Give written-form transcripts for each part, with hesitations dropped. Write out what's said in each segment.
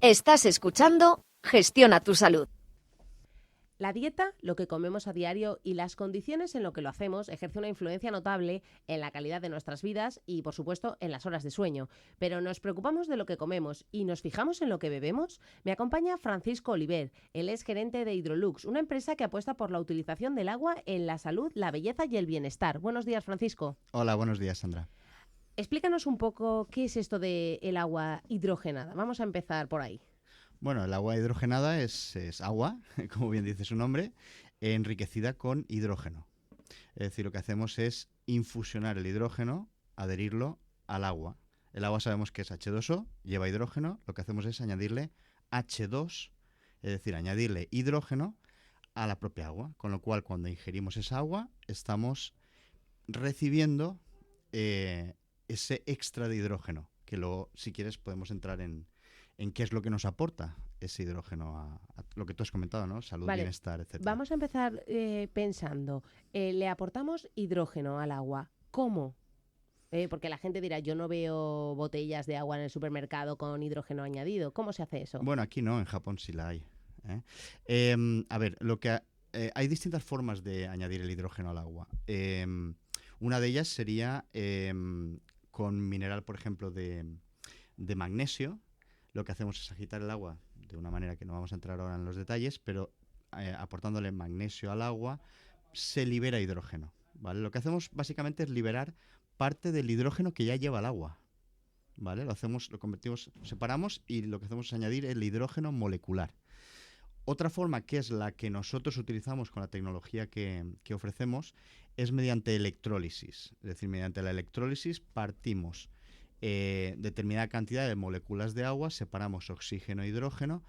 Estás escuchando Gestiona tu Salud. La dieta, lo que comemos a diario y las condiciones en lo que lo hacemos ejerce una influencia notable en la calidad de nuestras vidas y, por supuesto, en las horas de sueño. Pero nos preocupamos de lo que comemos y nos fijamos en lo que bebemos. Me acompaña Francisco Oliver. Él es gerente de Hydrolux, una empresa que apuesta por la utilización del agua en la salud, la belleza y el bienestar. Buenos días, Francisco. Hola, buenos días, Sandra. Explícanos un poco qué es esto del agua hidrogenada. Vamos a empezar por ahí. Bueno, el agua hidrogenada es agua, como bien dice su nombre, enriquecida con hidrógeno. Es decir, lo que hacemos es infusionar el hidrógeno, adherirlo al agua. El agua sabemos que es H2O, lleva hidrógeno, lo que hacemos es añadirle H2, es decir, añadirle hidrógeno a la propia agua, con lo cual cuando ingerimos esa agua estamos recibiendo ese extra de hidrógeno, que luego, si quieres, podemos entrar en qué es lo que nos aporta ese hidrógeno a lo que tú has comentado, ¿no? Salud, Vale, bienestar, etcétera. vamos a empezar pensando, le aportamos hidrógeno al agua. ¿Cómo? Porque la gente dirá, yo no veo botellas de agua en el supermercado con hidrógeno añadido. ¿Cómo se hace eso? Bueno, aquí no, en Japón sí la hay. A ver, hay distintas formas de añadir el hidrógeno al agua. Una de ellas sería con mineral, por ejemplo, de magnesio. Lo que hacemos es agitar el agua de una manera que no vamos a entrar ahora en los detalles, pero aportándole magnesio al agua se libera hidrógeno, ¿vale? Lo que hacemos básicamente es liberar parte del hidrógeno que ya lleva el agua, ¿vale? Lo convertimos, separamos y lo que hacemos es añadir el hidrógeno molecular. Otra forma, que es la que nosotros utilizamos con la tecnología que ofrecemos, es mediante electrólisis. Es decir, mediante la electrólisis partimos determinada cantidad de moléculas de agua, separamos oxígeno e hidrógeno,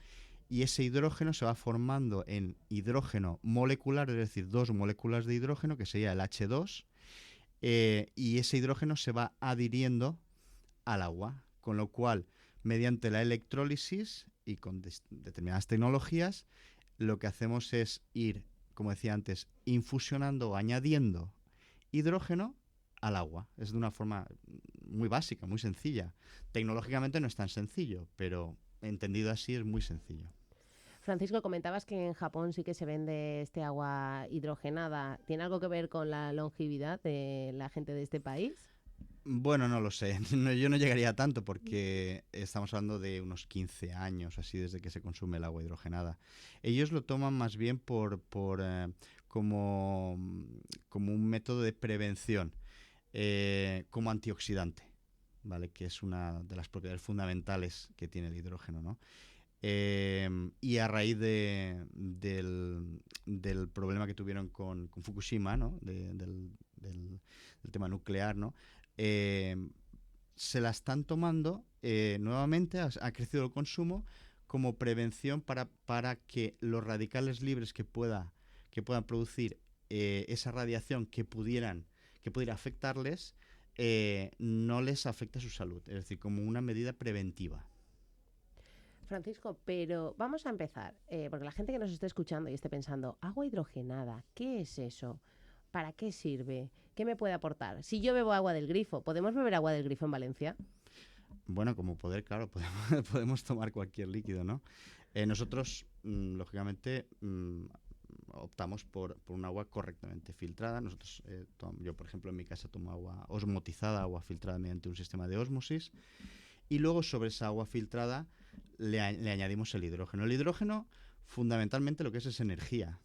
y ese hidrógeno se va formando en hidrógeno molecular, es decir, dos moléculas de hidrógeno, que sería el H2, y ese hidrógeno se va adhiriendo al agua, con lo cual, mediante la electrólisis y con determinadas tecnologías, lo que hacemos es ir, como decía antes, infusionando o añadiendo hidrógeno al agua. Es de una forma muy básica, muy sencilla. Tecnológicamente no es tan sencillo, pero entendido así es muy sencillo. Francisco, comentabas que en Japón sí que se vende este agua hidrogenada. ¿Tiene algo que ver con la longevidad de la gente de este país? Bueno, no lo sé. Yo no llegaría a tanto porque estamos hablando de unos 15 años así desde que se consume el agua hidrogenada. Ellos lo toman más bien como un método de prevención, como antioxidante, ¿vale? Que es una de las propiedades fundamentales que tiene el hidrógeno, ¿no? Y a raíz del problema que tuvieron con Fukushima, ¿no? Del tema nuclear, ¿no? Eh, Se la están tomando nuevamente, ha crecido el consumo como prevención para que los radicales libres que puedan producir esa radiación que pudiera afectarles, no les afecte a su salud, es decir, como una medida preventiva. Francisco, pero vamos a empezar, porque la gente que nos esté escuchando y esté pensando, agua hidrogenada, ¿qué es eso? ¿Para qué sirve? ¿Qué me puede aportar? Si yo bebo agua del grifo, ¿podemos beber agua del grifo en Valencia? Bueno, como poder, claro, podemos tomar cualquier líquido, ¿no? Nosotros, lógicamente, optamos por un agua correctamente filtrada. Yo, por ejemplo, en mi casa tomo agua osmotizada, agua filtrada mediante un sistema de ósmosis. Y luego sobre esa agua filtrada le añadimos el hidrógeno. El hidrógeno, fundamentalmente, lo que es energía.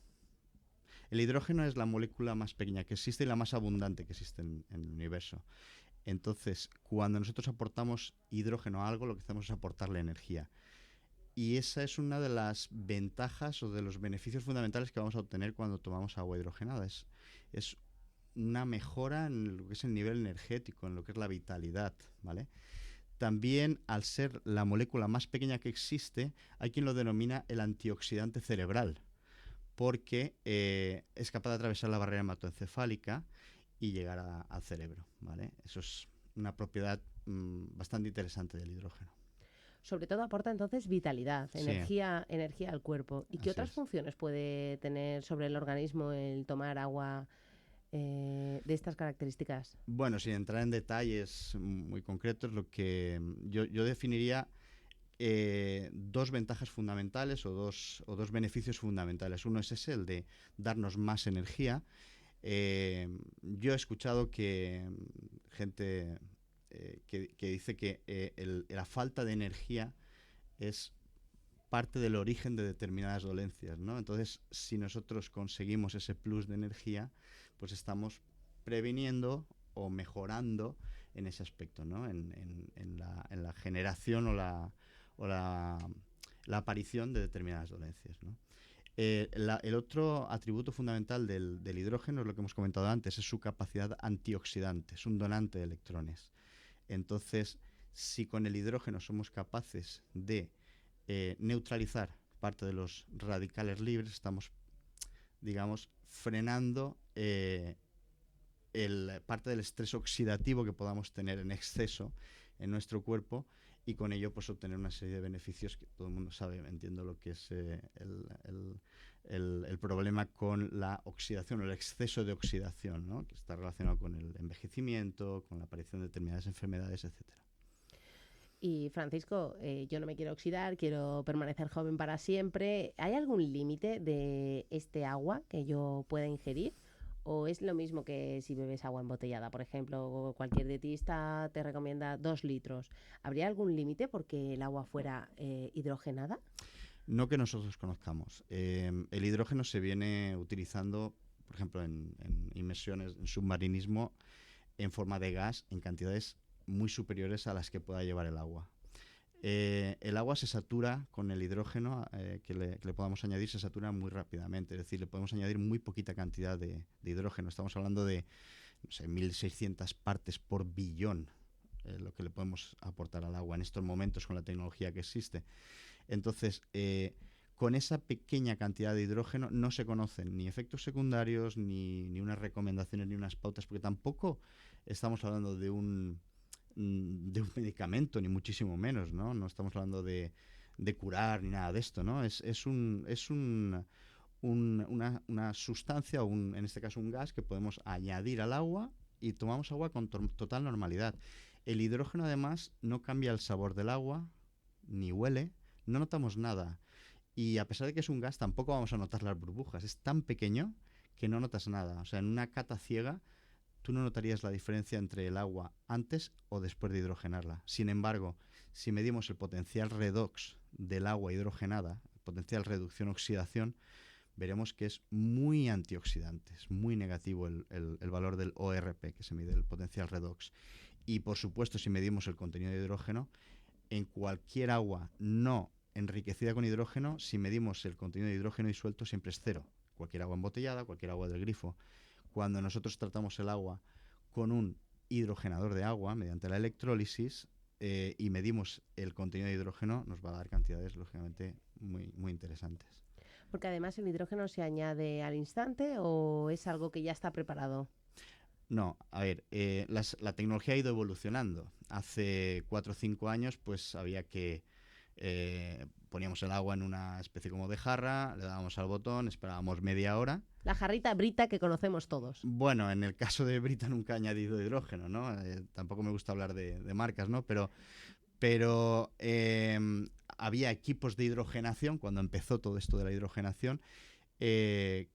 El hidrógeno es la molécula más pequeña que existe y la más abundante que existe en el universo. Entonces, cuando nosotros aportamos hidrógeno a algo, lo que hacemos es aportarle energía. Y esa es una de las ventajas o de los beneficios fundamentales que vamos a obtener cuando tomamos agua hidrogenada. Es una mejora en lo que es el nivel energético, en lo que es la vitalidad, ¿vale? También, al ser la molécula más pequeña que existe, hay quien lo denomina el antioxidante cerebral, porque es capaz de atravesar la barrera hematoencefálica y llegar al cerebro, ¿vale? Eso es una propiedad bastante interesante del hidrógeno. Sobre todo aporta entonces vitalidad, Sí, energía al cuerpo. ¿Y qué así otras es. funciones puede tener sobre el organismo el tomar agua de estas características? Bueno, sin entrar en detalles muy concretos, lo que yo definiría dos ventajas fundamentales o dos beneficios fundamentales. Uno es ese, el de darnos más energía. Yo he escuchado que gente que dice que la falta de energía es parte del origen de determinadas dolencias, ¿no? Entonces, si nosotros conseguimos ese plus de energía, pues estamos previniendo o mejorando en ese aspecto, ¿no? En la generación o la aparición de determinadas dolencias, ¿no? El otro atributo fundamental del hidrógeno es lo que hemos comentado antes, es su capacidad antioxidante, es un donante de electrones. Entonces, si con el hidrógeno somos capaces de neutralizar parte de los radicales libres, estamos, digamos, frenando parte del estrés oxidativo que podamos tener en exceso en nuestro cuerpo, y con ello pues obtener una serie de beneficios que todo el mundo sabe. Entiendo lo que es el problema con la oxidación o el exceso de oxidación, ¿no? Que está relacionado con el envejecimiento, con la aparición de determinadas enfermedades, etcétera. Y Francisco, yo no me quiero oxidar, quiero permanecer joven para siempre. ¿Hay algún límite de este agua que yo pueda ingerir? ¿O es lo mismo que si bebes agua embotellada? Por ejemplo, cualquier dietista te recomienda 2 litros. ¿Habría algún límite porque el agua fuera hidrogenada? No que nosotros conozcamos. El hidrógeno se viene utilizando, por ejemplo, en inmersiones, en submarinismo, en forma de gas, en cantidades muy superiores a las que pueda llevar el agua. El agua se satura con el hidrógeno que le podamos añadir, se satura muy rápidamente. Es decir, le podemos añadir muy poquita cantidad de hidrógeno. Estamos hablando de, no sé, 1.600 partes por billón, lo que le podemos aportar al agua en estos momentos con la tecnología que existe. Entonces, con esa pequeña cantidad de hidrógeno no se conocen ni efectos secundarios, ni unas recomendaciones, ni unas pautas, porque tampoco estamos hablando de un medicamento, ni muchísimo menos, ¿no? No estamos hablando de curar ni nada de esto, ¿no? Es una sustancia, en este caso un gas, que podemos añadir al agua y tomamos agua con total normalidad. El hidrógeno, además, no cambia el sabor del agua, ni huele, no notamos nada. Y a pesar de que es un gas, tampoco vamos a notar las burbujas. Es tan pequeño que no notas nada. O sea, en una cata ciega tú no notarías la diferencia entre el agua antes o después de hidrogenarla. Sin embargo, si medimos el potencial redox del agua hidrogenada, el potencial reducción-oxidación, veremos que es muy antioxidante, es muy negativo el valor del ORP, que se mide el potencial redox. Y por supuesto, si medimos el contenido de hidrógeno, en cualquier agua no enriquecida con hidrógeno, si medimos el contenido de hidrógeno disuelto, siempre es cero. Cualquier agua embotellada, cualquier agua del grifo. Cuando nosotros tratamos el agua con un hidrogenador de agua mediante la electrólisis y medimos el contenido de hidrógeno, nos va a dar cantidades lógicamente muy, muy interesantes. Porque además el hidrógeno se añade al instante, ¿o es algo que ya está preparado? No, a ver, la tecnología ha ido evolucionando. Hace 4 o 5 años pues había que poníamos el agua en una especie como de jarra, le dábamos al botón, esperábamos media hora. La jarrita Brita que conocemos todos. Bueno, en el caso de Brita nunca ha añadido hidrógeno, ¿no? Tampoco me gusta hablar de marcas, ¿no? Pero había equipos de hidrogenación cuando empezó todo esto de la hidrogenación, que,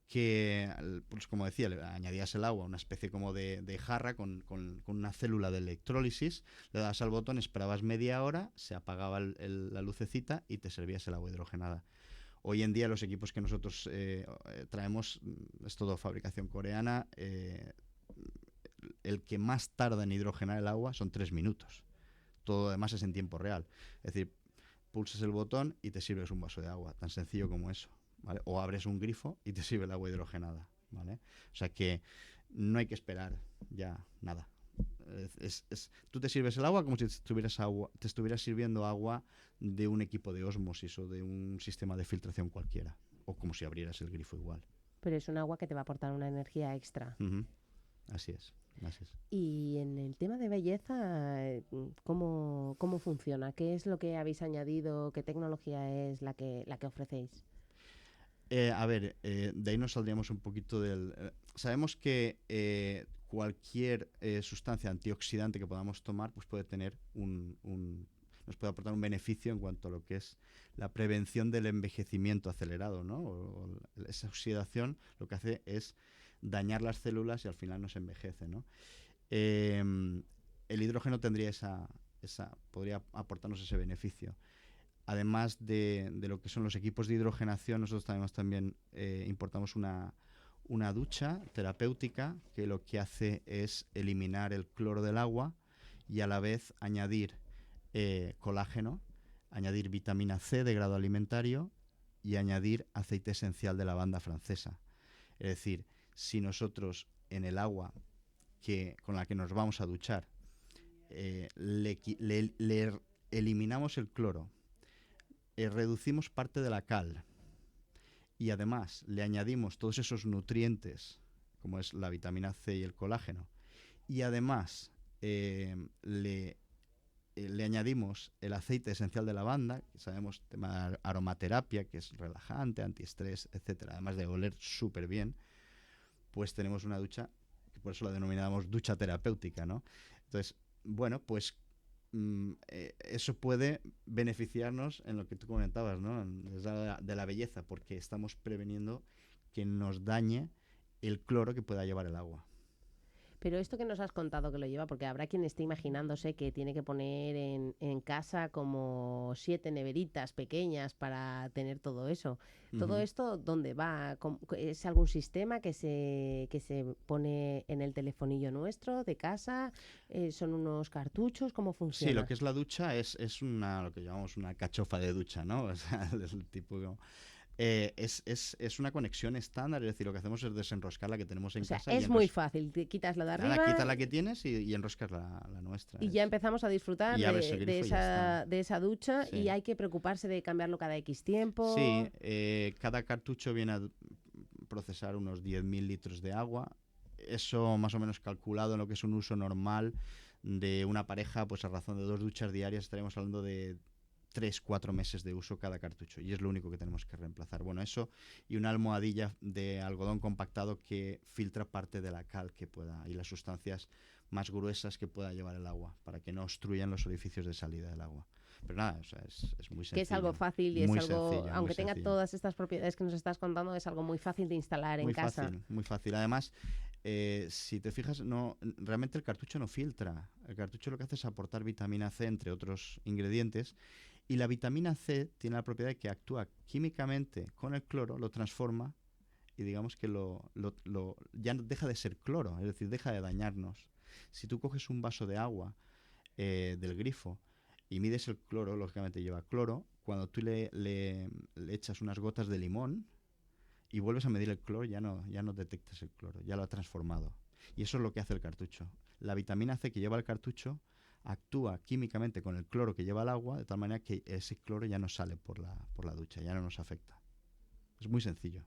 pues como decía, le añadías el agua, una especie como de jarra con una célula de electrólisis, le dabas al botón, esperabas media hora, se apagaba la lucecita y te servías el agua hidrogenada. Hoy en día los equipos que nosotros traemos, es todo fabricación coreana, el que más tarda en hidrogenar el agua son 3 minutos. Todo lo demás es en tiempo real. Es decir, pulsas el botón y te sirves un vaso de agua, tan sencillo como eso, ¿vale? O abres un grifo y te sirve el agua hidrogenada, ¿vale? O sea que no hay que esperar ya nada. Tú te sirves el agua como si te estuvieras sirviendo agua de un equipo de ósmosis o de un sistema de filtración cualquiera, o como si abrieras el grifo igual. Pero es un agua que te va a aportar una energía extra. Uh-huh. Así es. Y en el tema de belleza, ¿cómo funciona? ¿Qué es lo que habéis añadido? ¿Qué tecnología es la que ofrecéis? A ver, de ahí nos saldríamos un poquito del... sabemos que cualquier sustancia antioxidante que podamos tomar pues puede tener nos puede aportar un beneficio en cuanto a lo que es la prevención del envejecimiento acelerado, ¿no? Esa oxidación lo que hace es dañar las células y al final nos envejece, ¿no? El hidrógeno tendría podría aportarnos ese beneficio. Además de lo que son los equipos de hidrogenación, nosotros también importamos una ducha terapéutica que lo que hace es eliminar el cloro del agua y a la vez añadir colágeno, añadir vitamina C de grado alimentario y añadir aceite esencial de lavanda francesa. Es decir, si nosotros en el agua con la que nos vamos a duchar le eliminamos el cloro, reducimos parte de la cal y además le añadimos todos esos nutrientes como es la vitamina C y el colágeno y además le añadimos el aceite esencial de lavanda, que sabemos tema de aromaterapia, que es relajante, antiestrés, etcétera, además de oler súper bien, pues tenemos una ducha, que por eso la denominamos ducha terapéutica, ¿no? Entonces, bueno, pues eso puede beneficiarnos en lo que tú comentabas, ¿no? De la belleza, porque estamos preveniendo que nos dañe el cloro que pueda llevar el agua. Pero esto que nos has contado que lo lleva, porque habrá quien esté imaginándose que tiene que poner en casa como 7 neveritas pequeñas para tener todo eso. ¿Todo esto dónde va? ¿Es algún sistema que se pone en el telefonillo nuestro de casa? ¿Son unos cartuchos? ¿Cómo funciona? Sí, lo que es la ducha es lo que llamamos una cachofa de ducha, ¿no? O sea, es el tipo... es una conexión estándar, es decir, lo que hacemos es desenroscar la que tenemos en casa. Es muy fácil, te quitas la de arriba. Nada, quitas la que tienes y enroscas la nuestra. Y ya empezamos a disfrutar de esa ducha, sí. Y hay que preocuparse de cambiarlo cada X tiempo. Sí, cada cartucho viene a procesar unos 10.000 litros de agua. Eso más o menos calculado en lo que es un uso normal de una pareja, pues a razón de 2 duchas diarias estaremos hablando de 3-4 meses de uso cada cartucho y es lo único que tenemos que reemplazar. Bueno, eso y una almohadilla de algodón compactado que filtra parte de la cal que pueda y las sustancias más gruesas que pueda llevar el agua para que no obstruyan los orificios de salida del agua. Pero nada, o sea, es muy sencillo. Que es algo fácil y muy es algo, sencillo, aunque tenga todas estas propiedades que nos estás contando, es algo muy fácil de instalar en casa. Muy fácil. Además, si te fijas, realmente el cartucho no filtra. El cartucho lo que hace es aportar vitamina C, entre otros ingredientes. Y la vitamina C tiene la propiedad de que actúa químicamente con el cloro, lo transforma y digamos que ya deja de ser cloro, es decir, deja de dañarnos. Si tú coges un vaso de agua del grifo y mides el cloro, lógicamente lleva cloro, cuando tú le echas unas gotas de limón y vuelves a medir el cloro, ya no detectas el cloro, ya lo ha transformado. Y eso es lo que hace el cartucho. La vitamina C que lleva el cartucho actúa químicamente con el cloro que lleva el agua, de tal manera que ese cloro ya no sale por la ducha, ya no nos afecta. Es muy sencillo.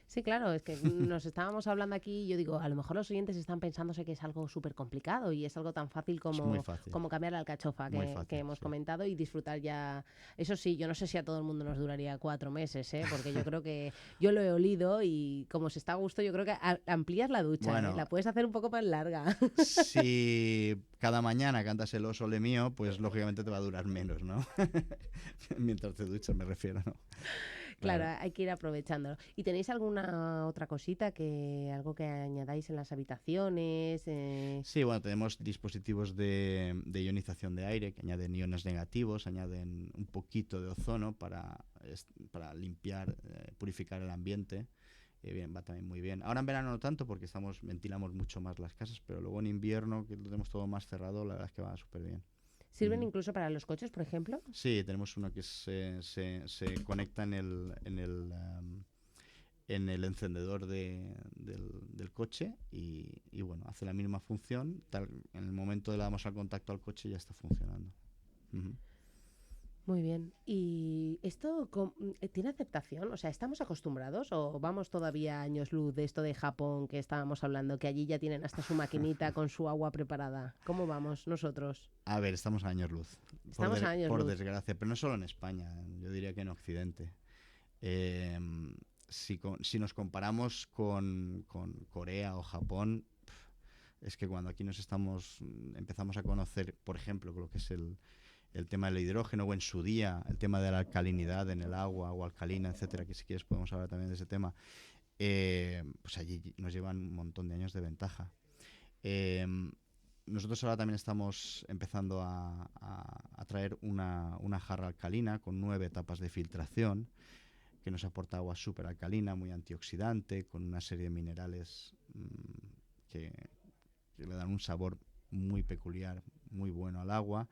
Sí, claro, es que nos estábamos hablando aquí y yo digo, a lo mejor los oyentes están pensándose que es algo súper complicado y es algo tan fácil como cambiar la alcachofa que hemos comentado y disfrutar ya. Eso sí, yo no sé si a todo el mundo nos duraría 4 meses, porque yo creo que yo lo he olido y como se está a gusto, yo creo que amplías la ducha, bueno, la puedes hacer un poco más larga. Si cada mañana cantas el oso le mío, pues lógicamente te va a durar menos, ¿no? Mientras te duchas, me refiero, ¿no? Claro, hay que ir aprovechándolo. ¿Y tenéis alguna otra cosita, algo que añadáis en las habitaciones? Sí, bueno, tenemos dispositivos de ionización de aire que añaden iones negativos, añaden un poquito de ozono para limpiar, purificar el ambiente. Bien, va también muy bien. Ahora en verano no tanto porque ventilamos mucho más las casas, pero luego en invierno, que lo tenemos todo más cerrado, la verdad es que va súper bien. ¿Sirven incluso para los coches, por ejemplo? Sí, tenemos uno que se conecta en el encendedor del coche y bueno, hace la misma función. En el momento de le damos al contacto al coche ya está funcionando. Muy bien. ¿Y esto tiene aceptación? O sea, ¿estamos acostumbrados o vamos todavía a años luz de esto de Japón que estábamos hablando, que allí ya tienen hasta su maquinita con su agua preparada? ¿Cómo vamos nosotros? A ver, estamos a años luz. Por desgracia, pero no solo en España, yo diría que en Occidente. Si nos comparamos con Corea o Japón, es que cuando aquí empezamos a conocer, por ejemplo, lo que es el el tema del hidrógeno, o en su día el tema de la alcalinidad en el agua alcalina, etcétera, que si quieres podemos hablar también de ese tema, pues allí nos llevan un montón de años de ventaja. Eh, Nosotros ahora también estamos empezando a traer una jarra alcalina con 9 etapas de filtración, que nos aporta agua súper alcalina, muy antioxidante, con una serie de minerales que le dan un sabor muy peculiar, muy bueno al agua.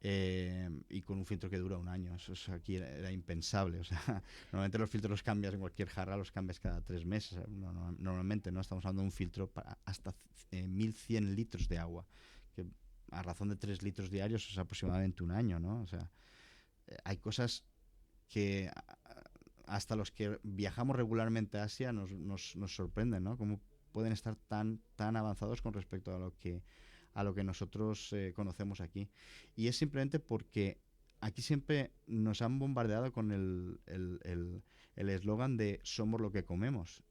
Y con un filtro que dura un año. Eso aquí era impensable. O sea, normalmente los filtros los cambias en cualquier jarra, los cambias cada 3 meses. Normalmente no estamos hablando de un filtro para hasta 1100 litros de agua, que a razón de 3 litros diarios es aproximadamente un año, ¿no? O sea, hay cosas que hasta los que viajamos regularmente a Asia nos sorprenden, ¿no? Cómo pueden estar tan avanzados con respecto a lo que nosotros conocemos aquí. Y es simplemente porque aquí siempre nos han bombardeado con el eslogan de somos lo que comemos.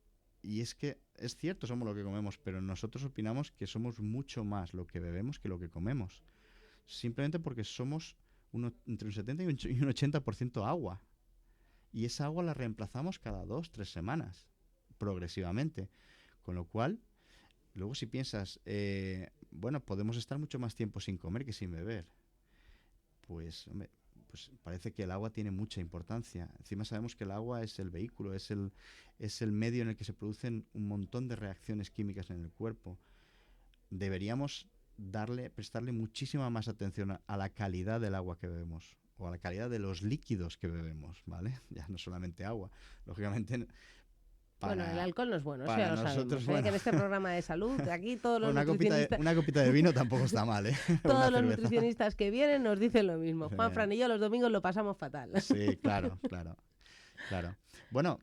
Y es que es cierto, somos lo que comemos, pero nosotros opinamos que somos mucho más lo que bebemos que lo que comemos. Simplemente porque somos entre un 70 y un 80% agua. Y esa agua la reemplazamos cada 2, 3 semanas, progresivamente. Con lo cual, luego si piensas, bueno, podemos estar mucho más tiempo sin comer que sin beber. Pues, hombre, pues parece que el agua tiene mucha importancia. Encima sabemos que el agua es el vehículo, es el medio en el que se producen un montón de reacciones químicas en el cuerpo. Deberíamos prestarle muchísima más atención a la calidad del agua que bebemos o a la calidad de los líquidos que bebemos, ¿vale? Ya no solamente agua. Lógicamente, Bueno, el alcohol no es bueno, eso para ya lo nosotros, sabemos. bueno. Que en este programa de salud, aquí todos los una nutricionistas, copita de vino tampoco está mal, ¿eh? todos Una los cerveza. nutricionistas que vienen nos dicen lo mismo. Juan Fran y yo los domingos lo pasamos fatal. Sí, claro. Bueno,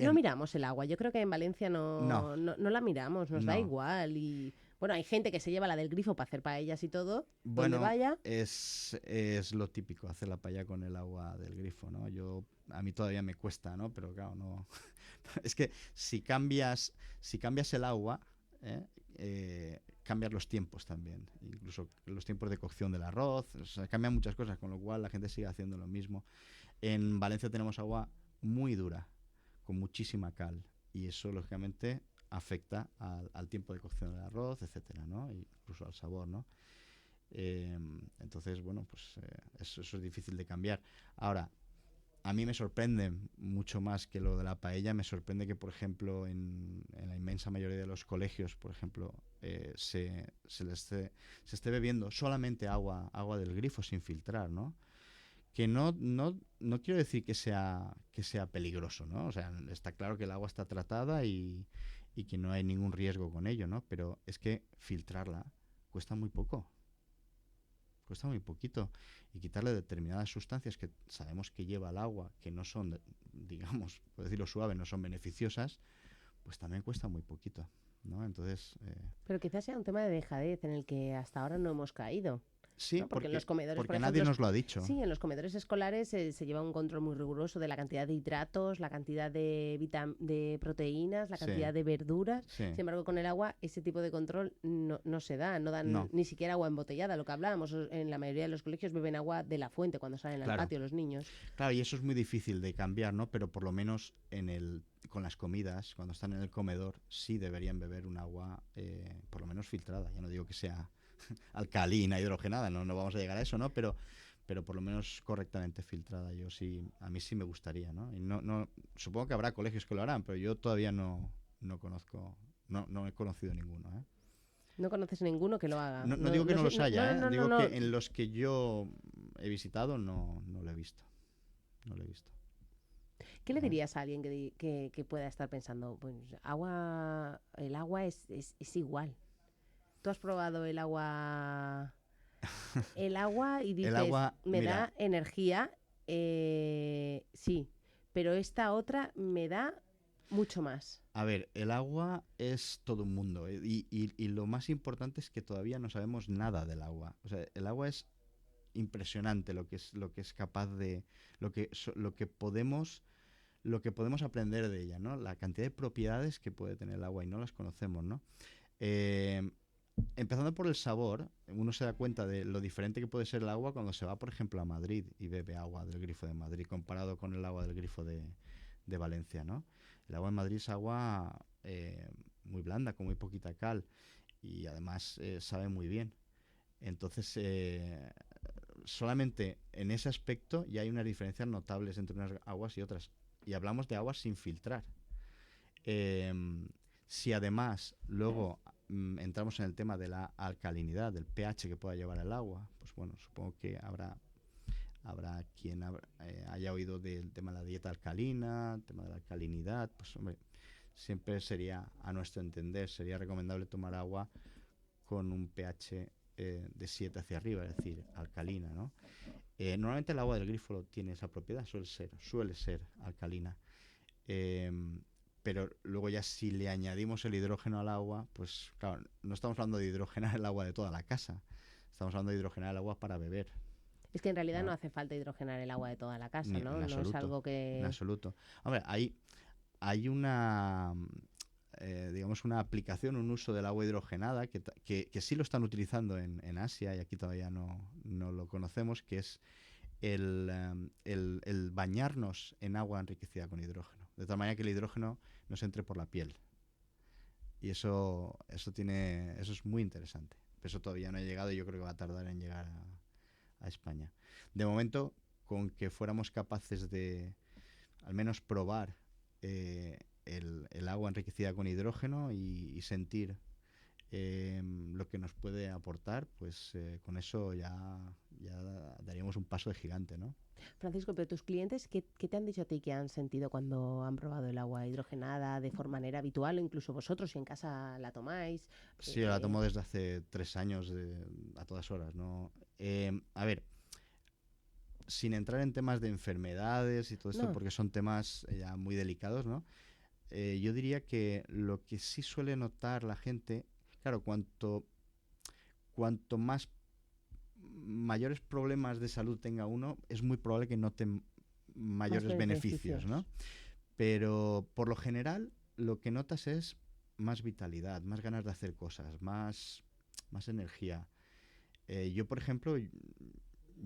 No miramos el agua. Yo creo que en Valencia no, no la miramos, nos da no. igual. Y bueno, hay gente que se lleva la del grifo para hacer paellas y todo, donde Bueno, vaya. es lo típico, hacer la paella con el agua del grifo, ¿no? A mí todavía me cuesta, ¿no? Pero claro, no. Es que si cambias el agua, cambias los tiempos también, incluso los tiempos de cocción del arroz, o sea, cambian muchas cosas, con lo cual la gente sigue haciendo lo mismo. En Valencia tenemos agua muy dura, con muchísima cal, y eso lógicamente afecta al tiempo de cocción del arroz, etcétera, ¿no? E incluso al sabor, ¿no? Entonces, bueno, pues eso es difícil de cambiar. Ahora, a mí me sorprende mucho más que lo de la paella. Me sorprende que, por ejemplo, en la inmensa mayoría de los colegios, por ejemplo, se esté bebiendo solamente agua del grifo sin filtrar, ¿no? Que no quiero decir que sea peligroso, ¿no? O sea, está claro que el agua está tratada y que no hay ningún riesgo con ello, ¿no? Pero es que filtrarla cuesta muy poco. Cuesta muy poquito. Y quitarle determinadas sustancias que sabemos que lleva el agua, que no son, digamos, por decirlo suave, no son beneficiosas, pues también cuesta muy poquito, ¿no? Entonces... Pero quizás sea un tema de dejadez en el que hasta ahora no hemos caído. Sí, ¿no? Porque en los comedores, porque por nadie ejemplo, nos lo ha dicho. Sí, en los comedores escolares se lleva un control muy riguroso de la cantidad de hidratos, la cantidad de proteínas, la Sí. cantidad de verduras. Sí. Sin embargo, con el agua ese tipo de control no se da, no dan No. ni siquiera agua embotellada, lo que hablábamos. En la mayoría de los colegios beben agua de la fuente cuando salen Claro. al patio los niños. Claro, y eso es muy difícil de cambiar, ¿no? Pero por lo menos con las comidas, cuando están en el comedor, sí deberían beber un agua por lo menos filtrada. Ya no digo que sea alcalina, hidrogenada, no vamos a llegar a eso, ¿no? Pero por lo menos correctamente filtrada. A mí sí me gustaría, ¿no? Y supongo que habrá colegios que lo harán, pero yo todavía no conozco, no he conocido ninguno, ¿eh? ¿No conoces ninguno que lo haga? No digo que no los haya, ¿eh? Digo no. que en los que yo he visitado no lo he visto. No lo he visto. ¿Qué le dirías a alguien que pueda estar pensando, pues el agua es igual? ¿Tú has probado el agua y dices, me mira, da energía? Sí, pero esta otra me da mucho más. A ver, el agua es todo un mundo, ¿eh? Y lo más importante es que todavía no sabemos nada del agua. O sea, el agua es impresionante lo que es capaz de lo que podemos aprender de ella, ¿no? La cantidad de propiedades que puede tener el agua y no las conocemos, ¿no? empezando por el sabor, uno se da cuenta de lo diferente que puede ser el agua cuando se va, por ejemplo, a Madrid y bebe agua del grifo de Madrid comparado con el agua del grifo de Valencia, ¿no? El agua en Madrid es agua muy blanda, con muy poquita cal y además sabe muy bien. Entonces, solamente en ese aspecto ya hay unas diferencias notables entre unas aguas y otras. Y hablamos de aguas sin filtrar. Si además luego entramos en el tema de la alcalinidad, del pH que pueda llevar el agua, pues bueno, supongo que habrá quien haya oído del tema de la dieta alcalina, el tema de la alcalinidad, pues hombre, siempre sería, a nuestro entender, sería recomendable tomar agua con un pH de 7 hacia arriba, es decir, alcalina, ¿no? Normalmente el agua del grifo tiene esa propiedad, suele ser alcalina. Eh, pero luego ya si le añadimos el hidrógeno al agua, pues claro, no estamos hablando de hidrogenar el agua de toda la casa, estamos hablando de hidrogenar el agua para beber. Es que en realidad no ¿No? hace falta hidrogenar el agua de toda la casa, ¿no? En No es algo absoluto, en que... absoluto. Hombre, hay una, digamos, una aplicación, un uso del agua hidrogenada que sí lo están utilizando en Asia y aquí todavía no lo conocemos, que es el bañarnos en agua enriquecida con hidrógeno. De tal manera que el hidrógeno nos entre por la piel. Y eso es muy interesante. Eso todavía no ha llegado y yo creo que va a tardar en llegar a España. De momento, con que fuéramos capaces de al menos probar el agua enriquecida con hidrógeno y sentir lo que nos puede aportar, pues con eso ya daríamos un paso de gigante, ¿no? Francisco, pero tus clientes, ¿qué te han dicho a ti que han sentido cuando han probado el agua hidrogenada de manera habitual o incluso vosotros si en casa la tomáis? Sí, la tomo desde hace 3 años a todas horas, ¿no? A ver, sin entrar en temas de enfermedades y todo esto, No, porque son temas ya muy delicados, ¿no? Yo diría que lo que sí suele notar la gente, claro, cuanto más mayores problemas de salud tenga uno, es muy probable que note más mayores beneficios, beneficios. ¿no? Pero por lo general lo que notas es más vitalidad, más ganas de hacer cosas, más energía. Yo, por ejemplo,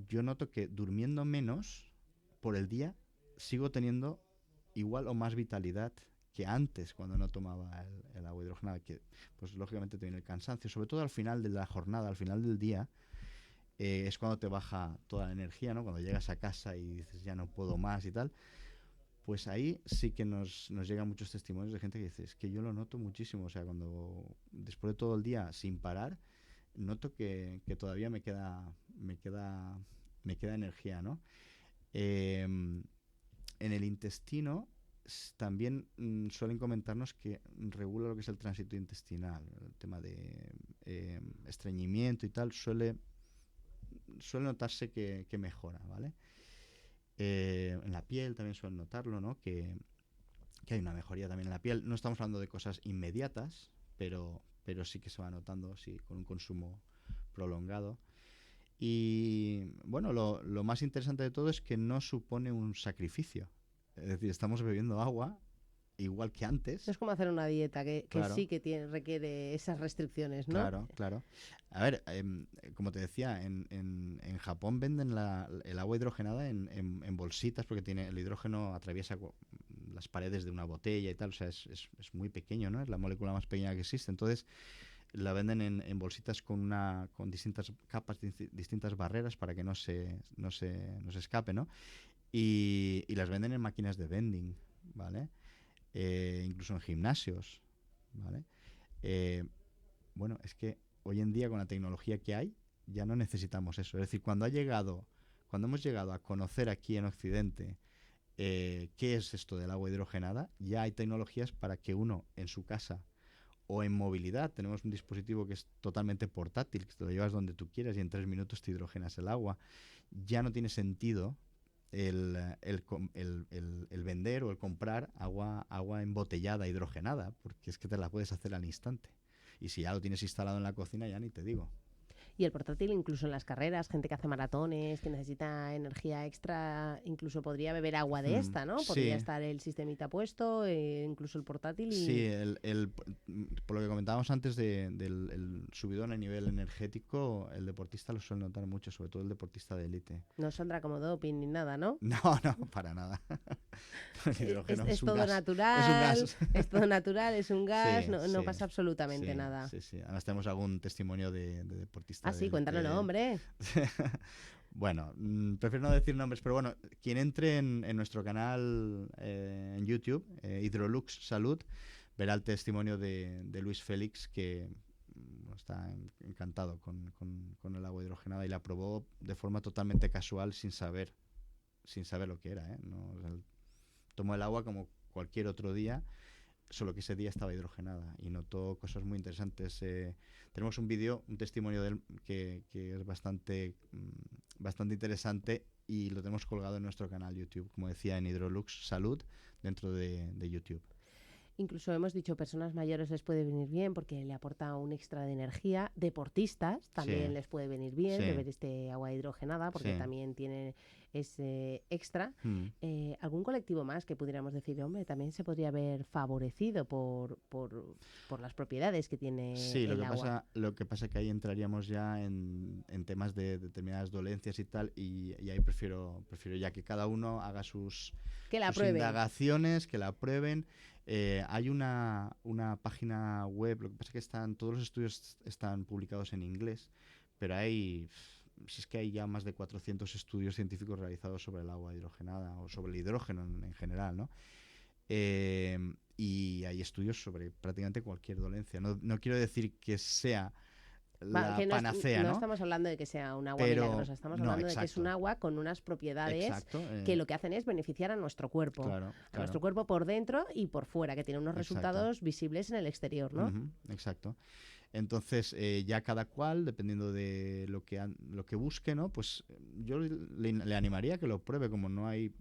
yo noto que durmiendo menos por el día sigo teniendo igual o más vitalidad que antes cuando no tomaba el agua hidrogenada, que pues lógicamente te viene el cansancio, sobre todo al final de la jornada, al final del día, es cuando te baja toda la energía, ¿no? Cuando llegas a casa y dices ya no puedo más y tal, pues ahí sí que nos llegan muchos testimonios de gente que dice, es que yo lo noto muchísimo, o sea, cuando después de todo el día sin parar, noto que todavía me queda energía, ¿no? En el intestino también suelen comentarnos que regula lo que es el tránsito intestinal, el tema de estreñimiento y tal, suele notarse que mejora, ¿vale? En la piel también suelen notarlo, ¿no? Que hay una mejoría también en la piel. No estamos hablando de cosas inmediatas, pero sí que se va notando, sí, con un consumo prolongado. Y bueno, lo más interesante de todo es que no supone un sacrificio. Es decir, estamos bebiendo agua igual que No antes. es como hacer una dieta que Claro, sí que requiere esas restricciones, ¿no? claro, claro. A ver, como te decía, en Japón venden el agua hidrogenada en bolsitas porque el hidrógeno atraviesa las paredes de una botella y tal. O sea, es muy pequeño, ¿no? Es la molécula más pequeña que existe. Entonces, la venden en bolsitas con distintas capas, distintas barreras para que no se escape, ¿no? Y las venden en máquinas de vending, ¿vale? Incluso en gimnasios, ¿vale? Eh, bueno, es que hoy en día con la tecnología que hay, ya no necesitamos eso. Es decir, cuando hemos llegado a conocer aquí en Occidente qué es esto del agua hidrogenada, ya hay tecnologías para que uno en su casa o en movilidad, tenemos un dispositivo que es totalmente portátil, que te lo llevas donde tú quieras y en 3 minutos te hidrogenas el agua. Ya no tiene sentido el vender o el comprar agua embotellada, hidrogenada, porque es que te la puedes hacer al instante. Y si ya lo tienes instalado en la cocina, ya ni te digo. Y el portátil incluso en las carreras, gente que hace maratones, que necesita energía extra, incluso podría beber agua de esta, ¿no? Podría Sí, estar el sistemita puesto, incluso el portátil sí, y por lo que comentábamos antes del el subidón a nivel energético, el deportista lo suele notar mucho, sobre todo el deportista de élite. no saldrá como doping ni nada, ¿no? No, no, para nada. El hidrógeno Es un todo gas. Es un natural, gas. es todo natural, es un gas, Sí, no sí, pasa absolutamente sí, nada. sí, sí. Además tenemos algún testimonio de deportista Ah, de sí, cuéntanoslo, élite. hombre. Bueno, prefiero no decir nombres, pero bueno, quien entre en nuestro canal en YouTube, Hydrolux Salud, verá el testimonio de Luis Félix, que está encantado con el agua hidrogenada y la probó de forma totalmente casual, sin saber lo que era, ¿eh? No, o sea, tomó el agua como cualquier otro día, solo que ese día estaba hidrogenada y notó cosas muy interesantes. Tenemos un vídeo, un testimonio de él que es bastante interesante y lo tenemos colgado en nuestro canal YouTube, como decía, en Hydrolux Salud, dentro de YouTube. Incluso hemos dicho personas mayores les puede venir bien porque le aporta un extra de energía. Deportistas también Sí, les puede venir bien sí. beber este agua hidrogenada porque Sí. también tiene ese extra. Mm. ¿Algún colectivo más que pudiéramos decir, hombre, también se podría ver favorecido por las propiedades que tiene Sí, el agua? lo que pasa que ahí entraríamos ya en temas de determinadas dolencias y tal, y ahí prefiero ya que cada uno haga sus Que la prueben. indagaciones, que la prueben. Hay una página web, lo que pasa es que todos los estudios están publicados en inglés, pero si es que hay ya más de 400 estudios científicos realizados sobre el agua hidrogenada o sobre el hidrógeno en general, ¿no? Y hay estudios sobre prácticamente cualquier dolencia. No quiero decir que sea la Que panacea, no ¿no? estamos hablando de que sea un agua Pero milagrosa, estamos no, hablando de que es un exacto, agua con unas propiedades exacto, que lo que hacen es beneficiar a nuestro cuerpo. claro, A nuestro claro, cuerpo por dentro y por fuera, que tiene unos exacto. resultados visibles en el exterior, ¿no? Ujú, exacto. Entonces, ya cada cual, dependiendo de lo que busque, ¿no? Pues yo le animaría a que lo pruebe, como no hay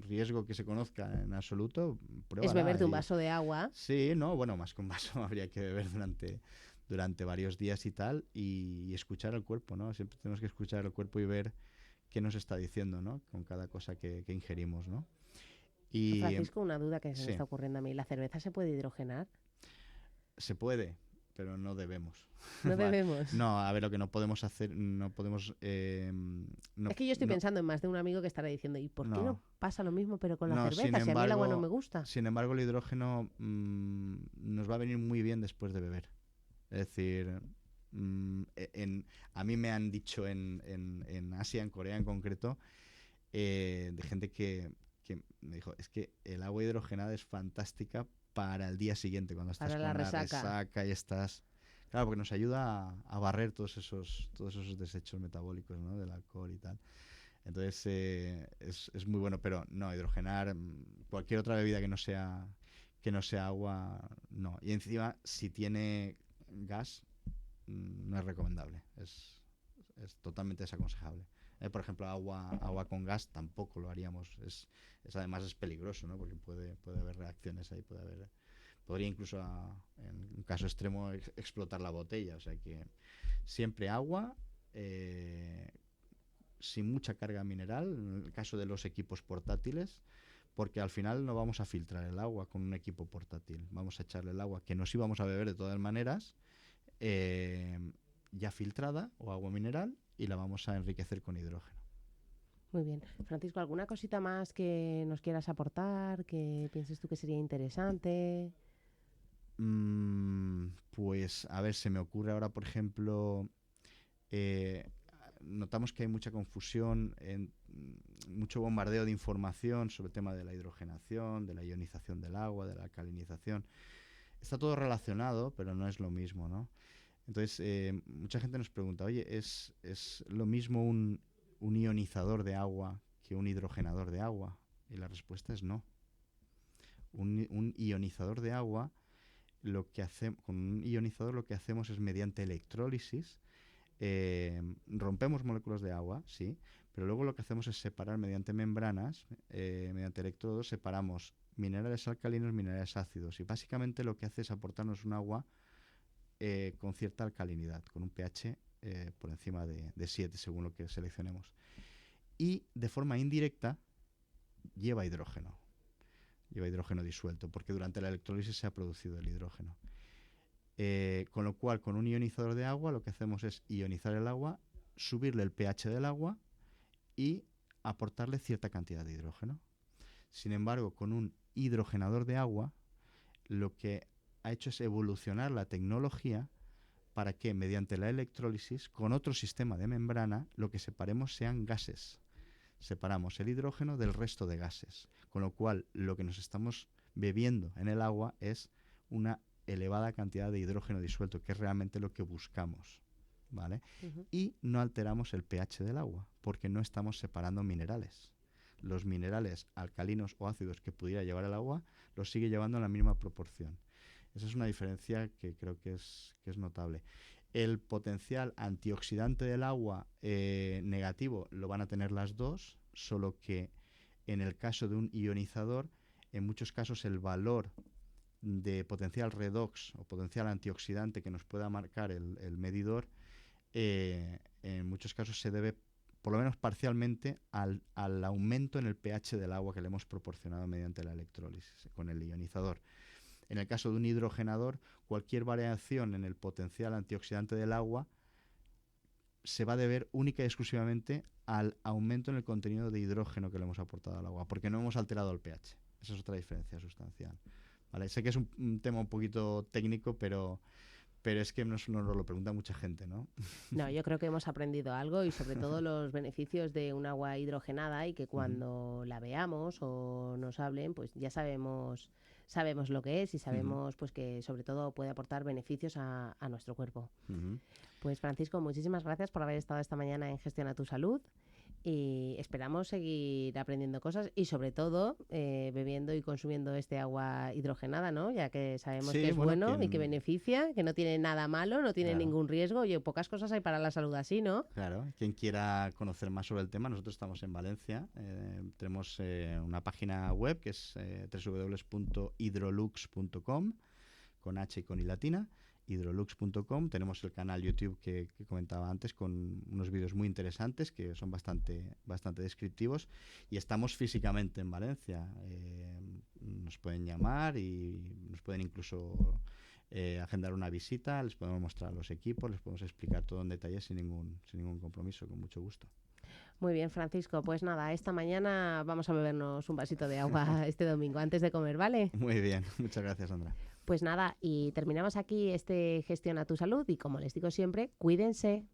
riesgo que se conozca en absoluto, Es pruébala. beberte un vaso de agua. Sí, no, bueno, más que un vaso habría que beber durante varios días y tal, y escuchar al cuerpo, ¿no? Siempre tenemos que escuchar al cuerpo y ver qué nos está diciendo, ¿no? Con cada cosa que ingerimos, ¿no? Y Francisco, una duda que se me sí, está ocurriendo a mí. ¿La cerveza se puede hidrogenar? se puede, pero no debemos. No debemos. No, a ver, lo que no podemos hacer, no podemos... no, Es que yo estoy no, pensando en más de un amigo que estará diciendo, ¿y por qué no no, pasa lo mismo pero con la no, cerveza? Si a mí el agua no me gusta. sin embargo, el hidrógeno nos va a venir muy bien después de beber. Es decir, a mí me han dicho en Asia, en Corea en concreto, de gente que me dijo, es que el agua hidrogenada es fantástica para el día siguiente, cuando estás Para con la la resaca. resaca y estás... Claro, porque nos ayuda a barrer todos esos desechos metabólicos, ¿no? Del alcohol y tal. Entonces es muy bueno, pero no, hidrogenar cualquier otra bebida que no sea agua, no. Y encima, si tiene gas, no es recomendable. Es totalmente desaconsejable. Por ejemplo, agua con gas tampoco lo haríamos. Además es peligroso, ¿no? Porque puede haber reacciones ahí, podría incluso, en un caso extremo, explotar la botella. O sea que siempre agua, sin mucha carga mineral, en el caso de los equipos portátiles, porque al final no vamos a filtrar el agua con un equipo portátil. Vamos a echarle el agua que nos íbamos a beber de todas maneras, eh, ya filtrada o agua mineral, y la vamos a enriquecer con hidrógeno. Muy bien. Francisco, ¿alguna cosita más que nos quieras aportar, que pienses tú que sería interesante? Pues a ver, se me ocurre ahora, por ejemplo, eh, notamos que hay mucha confusión, mucho bombardeo de información sobre el tema de la hidrogenación, de la ionización del agua, de la alcalinización. Está todo relacionado, pero no es lo mismo, ¿no? Entonces, mucha gente nos pregunta, oye, ¿es lo mismo un ionizador de agua que un hidrogenador de agua? Y la respuesta es no. Un ionizador de agua, con un ionizador lo que hacemos es, mediante electrólisis, rompemos moléculas de agua, sí, pero luego lo que hacemos es separar mediante membranas, mediante electrodos, separamos minerales alcalinos, minerales ácidos, y básicamente lo que hace es aportarnos un agua con cierta alcalinidad, con un pH por encima de 7, según lo que seleccionemos. Y de forma indirecta lleva hidrógeno disuelto, porque durante la electrólisis se ha producido el hidrógeno. Con lo cual, con un ionizador de agua, lo que hacemos es ionizar el agua, subirle el pH del agua y aportarle cierta cantidad de hidrógeno. Sin embargo, con un hidrogenador de agua, lo que ha hecho es evolucionar la tecnología para que, mediante la electrólisis, con otro sistema de membrana, lo que separemos sean gases. Separamos el hidrógeno del resto de gases, con lo cual lo que nos estamos bebiendo en el agua es una elevada cantidad de hidrógeno disuelto, que es realmente lo que buscamos, ¿vale? Y no alteramos el pH del agua, porque no estamos separando minerales. Los minerales alcalinos o ácidos que pudiera llevar el agua los sigue llevando en la misma proporción. Esa es una diferencia que creo que es notable. El potencial antioxidante del agua negativo lo van a tener las dos, solo que en el caso de un ionizador, en muchos casos el valor de potencial redox o potencial antioxidante que nos pueda marcar el medidor, en muchos casos se debe, por lo menos parcialmente, al aumento en el pH del agua que le hemos proporcionado mediante la electrólisis con el ionizador. En el caso de un hidrogenador, cualquier variación en el potencial antioxidante del agua se va a deber única y exclusivamente al aumento en el contenido de hidrógeno que le hemos aportado al agua, porque no hemos alterado el pH. Esa es otra diferencia sustancial. ¿Vale? Sé que es un tema un poquito técnico, pero es que nos lo pregunta mucha gente, ¿no? No, yo creo que hemos aprendido algo y sobre todo los beneficios de un agua hidrogenada, y que cuando la veamos o nos hablen, pues ya sabemos lo que es y sabemos pues que sobre todo puede aportar beneficios a nuestro cuerpo. Pues Francisco, muchísimas gracias por haber estado esta mañana en Gestiona tu Salud, y esperamos seguir aprendiendo cosas y sobre todo bebiendo y consumiendo este agua hidrogenada, ¿no? Ya que sabemos que es bueno y que beneficia, que no tiene nada malo, no tiene ningún riesgo. Oye, pocas cosas hay para la salud así, ¿no? Claro, quien quiera conocer más sobre el tema, nosotros estamos en Valencia, tenemos una página web que es www.hidrolux.com, con H y con I latina, hidrolux.com. Tenemos el canal YouTube que comentaba antes, con unos vídeos muy interesantes que son bastante descriptivos, y estamos físicamente en Valencia. Nos pueden llamar y nos pueden incluso agendar una visita, les podemos mostrar los equipos, les podemos explicar todo en detalle sin ningún compromiso, con mucho gusto. Muy bien, Francisco, pues nada, esta mañana vamos a bebernos un vasito de agua este domingo antes de comer, ¿vale? Muy bien, muchas gracias, Sandra. Pues nada, y terminamos aquí este Gestiona tu Salud, y como les digo siempre, cuídense.